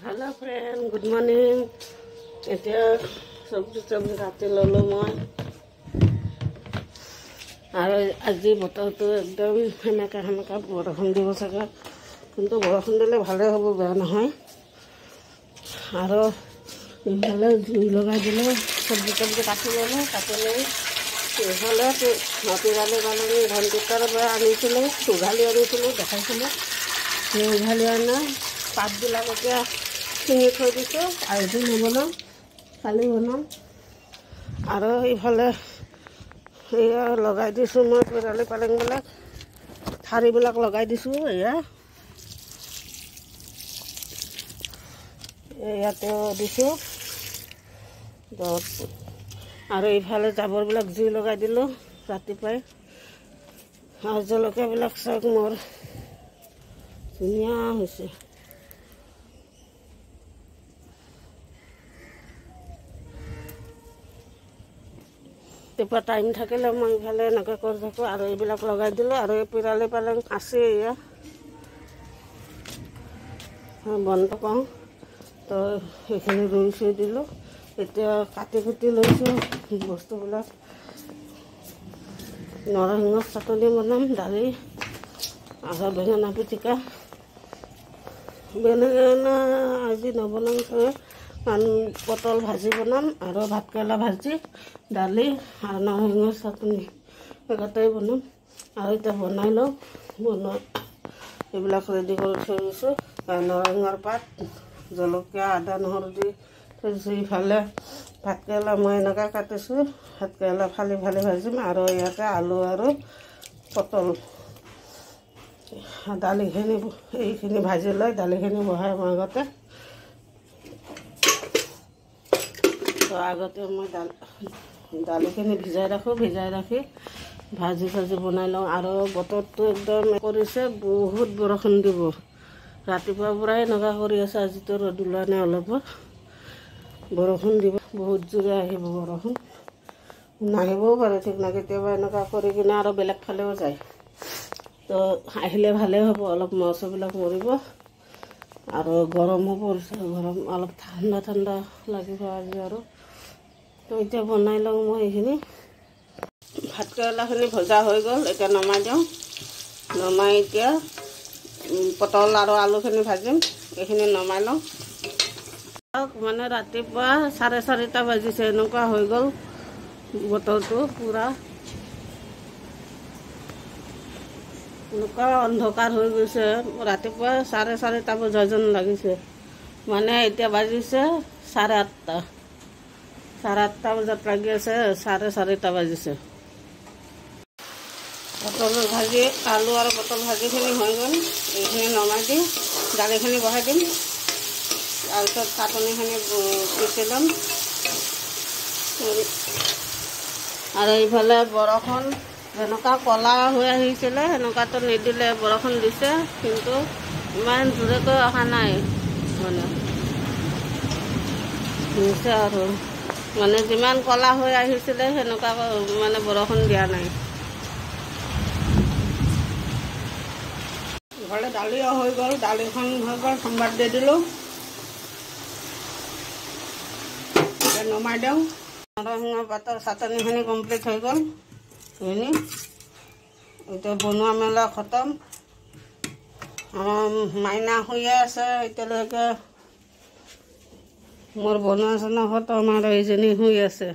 hello friend good morning এতিয়া সবজি কাটি ললো মই আৰু আজি বতৰটো একদম হেমেকা বৰষুণ দিব চাগে কিন্তু বৰষুণ দিলে ভালে হ'ব বেয়া নহয় আৰু ইফালে জুই লগাই দিলে সবজি কাটি ললো কাটি লৈ ইফালে মাটিদালি ধান কুটাৰ পৰা আনিছিলোঁ উঘালি আনিছিলোঁ দেখাইছিলোঁ সেই উঘালি অনা পাতবিলাক এতিয়া চিঙি থৈ দিছোঁ আজি নবনাম কালি বনাম আৰু ইফালে এয়া লগাই দিছোঁ মই পিৰালি পালেংবিলাক ঠাৰিবিলাক লগাই দিছোঁ ইয়াতে দিছোঁ আৰু ইফালে জাবৰবিলাক জুই লগাই দিলোঁ ৰাতিপুৱাই আৰু জলকীয়াবিলাক চাওক মোৰ ধুনীয়া হৈছে তেপা টাইম থাকিলে মই ইফালে এনেকৈ কৰি থাকোঁ আৰু এইবিলাক লগাই দিলোঁ আৰু এই পিৰালি পালেং আছে এয়া বন্ধ পাওঁ তো সেইখিনি ৰুই চুই দিলোঁ এতিয়া কাটি কুটি লৈছোঁ বস্তুবিলাক নৰসিংহৰ চাটনি বনাম দালি আৰু বেঙেনা পিটিকা বেঙেনা আজি নবনাম চাগে পটল ভাজি বনাম আৰু ভাতকেৰেলা ভাজি দালি আৰু নৰসিংহৰ চাটনি একেটাই বনাম আৰু এতিয়া বনাই লওঁ বনোৱা এইবিলাক ৰেডি কৰি থৈ দিছোঁ নৰসিংহৰ পাত জলকীয়া আদা নহৰু দি থৈ দিছোঁ ইফালে ভাতকেৰেলা মই এনেকৈ কাটিছোঁ ভাতকেৰেলা ফালি ভাজিম আৰু ইয়াতে আলু আৰু পটল দালিখিনি এইখিনি ভাজি লৈ দালিখিনি বহাই মই আগতে মই দালিখিনি ভিজাই ৰাখি ভাজি বনাই লওঁ আৰু বতৰটো একদম কৰিছে বহুত বৰষুণ দিব ৰাতিপুৱাৰ পৰাই এনেকুৱা কৰি আছে আজিতো ৰ'দ ওলোৱা নাই অলপ বৰষুণ দিব বহুত জোৰে আহিব বৰষুণ নাহিবও পাৰে ঠিক নাই কেতিয়াবা এনেকুৱা কৰি কিনে আৰু বেলেগ ফালেও যায় তো আহিলে ভালেই হ'ব অলপ মহবিলাক মৰিব আৰু গৰমো পৰিছে গৰম অলপ ঠাণ্ডা লাগিব আজি আৰু তো এতিয়া বনাই লওঁ মই এইখিনি ভাতকেৰেলাখিনি ভজা হৈ গ'ল এতিয়া নমাই দিওঁ নমাই এতিয়া পটল আৰু আলুখিনি ভাজিম এইখিনি নমাই লওঁ মানে ৰাতিপুৱা 4:30 বাজিছে এনেকুৱা হৈ গ'ল বতৰটো পূৰা এনেকুৱা অন্ধকাৰ হৈ গৈছে ৰাতিপুৱা 4:30 বজা যেন লাগিছে মানে এতিয়া বাজিছে 8:30 বজাত লাগি আছে 4:30 বাজিছে পটল ভাজি আলু আৰু পটল ভাজিখিনি হৈ গ'ল এইখিনি নমাই দি দালিখিনি বহাই দিম তাৰপিছত চাটনিখিনি পিচি ল'ম আৰু এইফালে বৰষুণ যেনেকুৱা ক'লা হৈ আহিছিলে সেনেকুৱাতো নিদিলে বৰষুণ দিছে কিন্তু ইমান জোৰেকৈ অহা নাই মানে দিছে আৰু মানে যিমান ক'লা হৈ আহিছিলে সেনেকুৱা মানে বৰষুণ দিয়া নাই ঘৰলে দালিও হৈ গ'ল দালিখন হৈ গ'ল সম্বাদ দি দিলোঁ নমাই দিওঁ নৰসিংহ পাতৰ চাটনিখিনি কমপ্লিট হৈ গ'ল এইখিনি এতিয়া বনোৱা মেলা খতম আমাৰ মাইনা শুয়ে আছে এতিয়ালৈকে মোৰ বনোৱা চনোৱা খতম আৰু এইজনী শুই আছে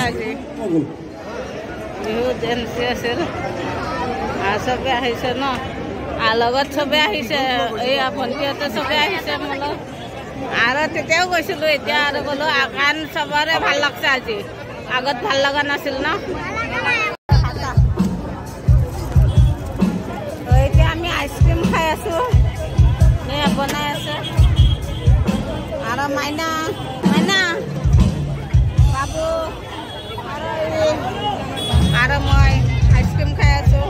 আজি বিহু জেনচি আছিল আৰু চবে আহিছে ন আৰু লগত চবে আহিছে এই ভণ্টিহঁতে চবে আহিছে মোৰ লগত আৰু তেতিয়াও গৈছিলোঁ এতিয়া আৰু গ'লো কাৰণ চবৰে ভাল লাগছে আজি আগত ভাল লগা নাছিল ন এতিয়া আমি আইচক্ৰীম খাই আছোঁ বনাই আছে আৰু মাইনা মাইনা বাবু আৰু মই আইচক্ৰীম খাই আছোঁ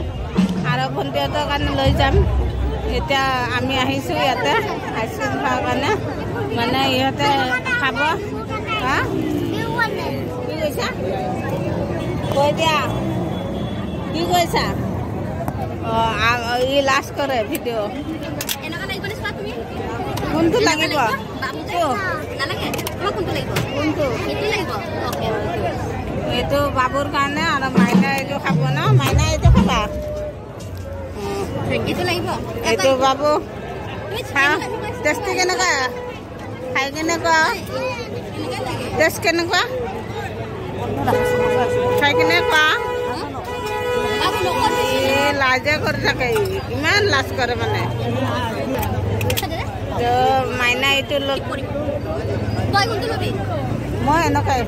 আৰু ভণ্টিহঁতৰ কাৰণে লৈ যাম এতিয়া আমি আহিছোঁ ইয়াতে আইচক্ৰীম খোৱাৰ কাৰণে মানে ইহঁতে খাব হা কি কৈছা কৈ দিয়া কি কৈছা অঁ ই লাষ্ট কৰে ভিডিঅ' কোনটো লাগিব কোনটো এইটো বাবুৰ কাৰণে আৰু মাইনা এইটো খাব ন মাইনা এইটো খাবা এইটো বাবু টেষ্টি কেনেকুৱা খাই কেনেকুৱা টেষ্ট কেনেকুৱা খাই কেনেকুৱা লাজে কৰি থাকে ইমান লাজ কৰে মানে মাইনা এইটো মই এনেকুৱাই